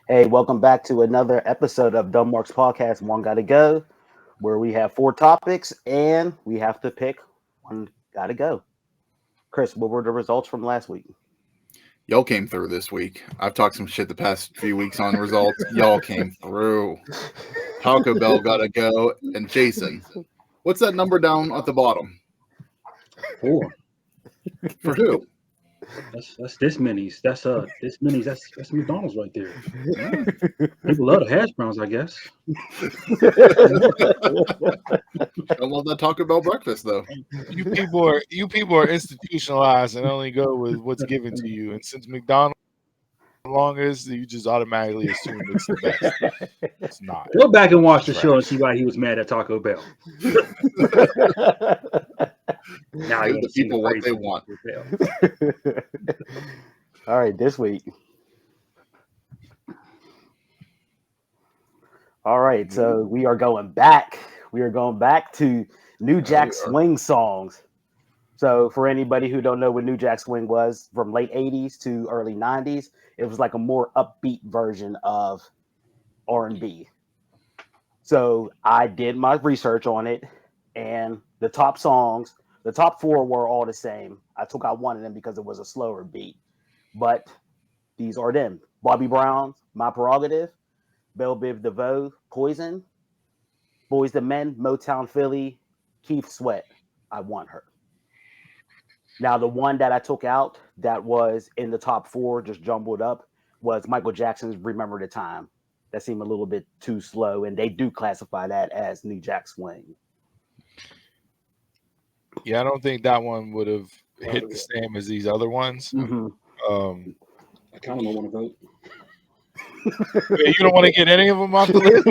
Hey, welcome back to another episode of Dumb Marks Podcast. One gotta go, where we have four topics and we have to pick one. Gotta go. Chris, what were the results from last week? Y'all came through this week. I've talked some shit the past few weeks on results. Y'all came through. Taco Bell gotta go. And Jason, what's that number down at the bottom? 4. For who? That's this minis. This minis. That's McDonald's right there. People love the hash browns, I guess. I love that Taco Bell breakfast though. You people are institutionalized and only go with what's given to you. And since McDonald's is the longest, you just automatically assume it's the best. It's not. Go back and watch the show and see why he was mad at Taco Bell. Now Give the people what they want. All right, this week. All right, so we are going back. We are going back to New Jack Swing songs. So for anybody who don't know what New Jack Swing was, from late 80s to early 90s, it was like a more upbeat version of R&B. So I did my research on it, and the top songs, the top four were all the same. I took out one of them because it was a slower beat. But these are them. Bobby Brown, My Prerogative, Belle Biv DeVoe, Poison, Boys the Men, Motown Philly, Keith Sweat, I Want Her. Now, the one that I took out that was in the top four, just jumbled up, was Michael Jackson's Remember the Time. That seemed a little bit too slow, and they do classify that as New Jack Swing. Yeah, I don't think that one would have hit the same as these other ones. Mm-hmm. I kind of don't want to vote. You don't want to get any of them off the list?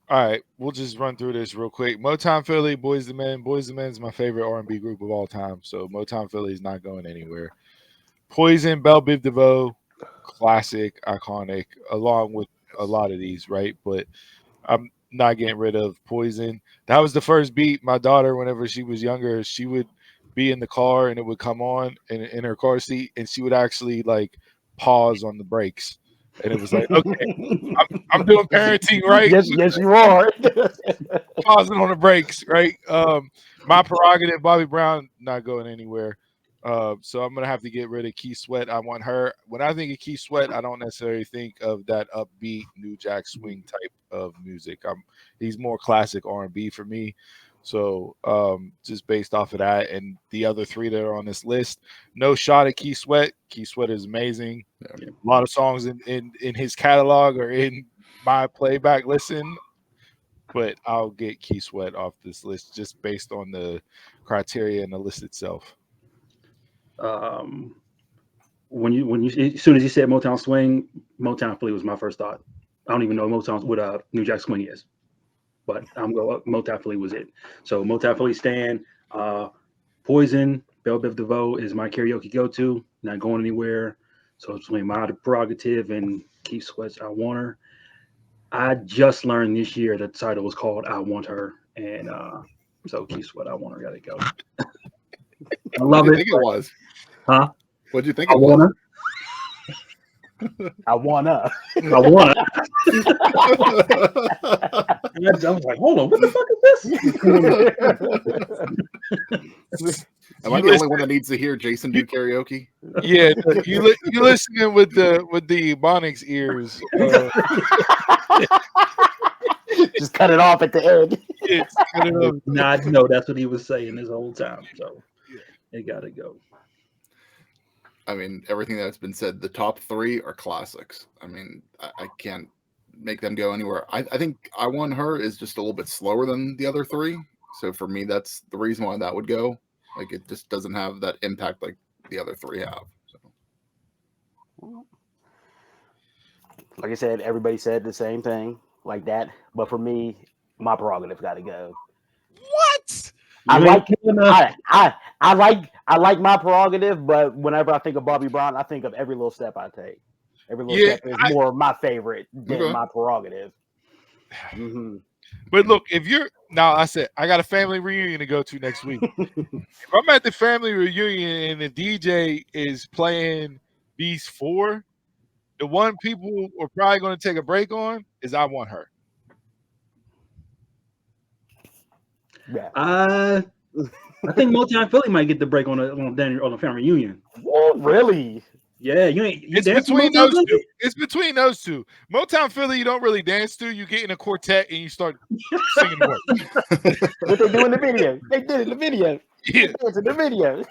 All right, we'll just run through this real quick. Motown Philly, Boys the Men. Boys the Men is my favorite R&B group of all time, so Motown Philly is not going anywhere. Poison, Belle Biv DeVoe, classic, iconic, along with a lot of these, right? But I'm not getting rid of Poison. That was the first beat. My daughter, whenever she was younger, she would be in the car and it would come on in her car seat, and she would actually like pause on the brakes. And it was like, okay, I'm doing parenting, right? Yes, you are. Pausing on the brakes, right? My Prerogative, Bobby Brown, not going anywhere. So I'm gonna have to get rid of Keith Sweat. I Want Her. When I think of Keith Sweat, I don't necessarily think of that upbeat New Jack Swing type of music. He's more classic R&B for me. So just based off of that, and the other three that are on this list, no shot at Keith Sweat. Keith Sweat is amazing. A lot of songs in his catalog or in my playback listen, but I'll get Keith Sweat off this list just based on the criteria and the list itself. When you as soon as you said Motown Swing, Motown Philly was my first thought. I don't even know what New Jack Swing is, but I'm going Motown Philly was it. So Motown Philly stand. Poison, Belle Biv DeVoe is my karaoke go-to. Not going anywhere. So it's between My Prerogative and Keith Sweat's I Want Her. I just learned this year that the title was called I Want Her, and so Keith Sweat, I Want Her, gotta go. I love What it. do you think it was? Huh? What do you think I it want was? her. I wanna. I want her. And I was like, hold on, what the fuck is this? Am I the only one that needs to hear Jason do karaoke? Yeah, you listening with the Ebonics ears. Just cut it off at the end. It's kind of Not know that's what he was saying this whole time. So it gotta go. I mean, everything that's been said, the top three are classics. I mean, I can't make them go anywhere. I think I Want Her is just a little bit slower than the other three. So for me, that's the reason why that would go. Like, it just doesn't have that impact like the other three have. So. Like I said, everybody said the same thing like that. But for me, My Prerogative got to go. what? I like My Prerogative, but whenever I think of Bobby Brown, I think of Every Little Step I Take. Every Little Step is more my favorite than My Prerogative. Mm-hmm. But look, if you're now, I said I got a family reunion to go to next week. If I'm at the family reunion and the DJ is playing these four, the one people are probably going to take a break on is I Want Her. Yeah. I think Motown Philly might get the break on the family reunion. Oh, really? Yeah, you It's dance to between Motown those Philly? two. It's between those two. Motown Philly, you don't really dance to. You get in a quartet and you start singing the words. What they do in the video? They did it in the video. Yeah. It's in the video.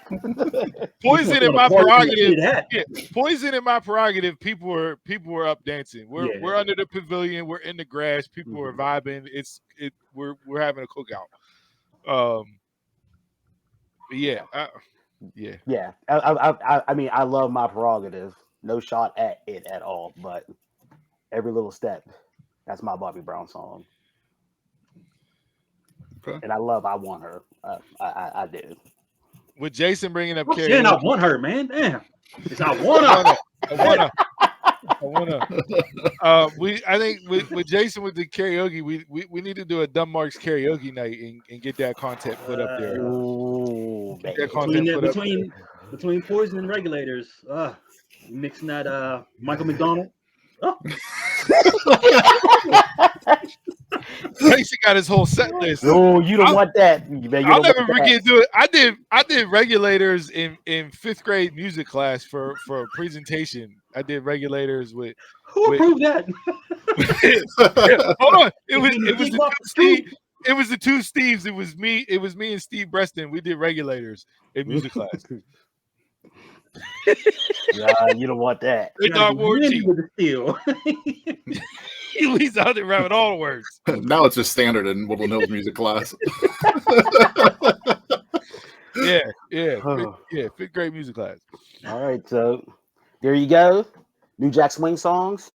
Poison in On a my party, prerogative. that. Yeah, poison in my prerogative. People were up dancing. We're under the pavilion. We're in the grass. People are vibing. We're having a cookout. Yeah. Yeah. I mean, I love my prerogative. No shot at it at all, but every little step. That's my Bobby Brown song. Okay. And I Want Her. I do. With Jason bringing up Karaoke. Saying I want her, man. Damn. It's I want her. I wanna. I think with Jason with the karaoke, we need to do a Dumb Marks karaoke night and get that content put up there. Ooh, Between Poison and Regulators, mixing that Michael McDonald. Oh. Jason got his whole set list. No, you don't want that. I'll never forget doing. I did Regulators in 5th grade music class for a presentation. I did Regulators with. Who approved that? Hold on, it was the two Steves. It was me and Steve Breston. We did Regulators in music class. You don't want that. They thought warranty. With the steel. He's out there rapping all the words. Now it's just standard in Woodland Hills music class. Yeah, 5th grade music class. All right, so there you go. New Jack Swing songs.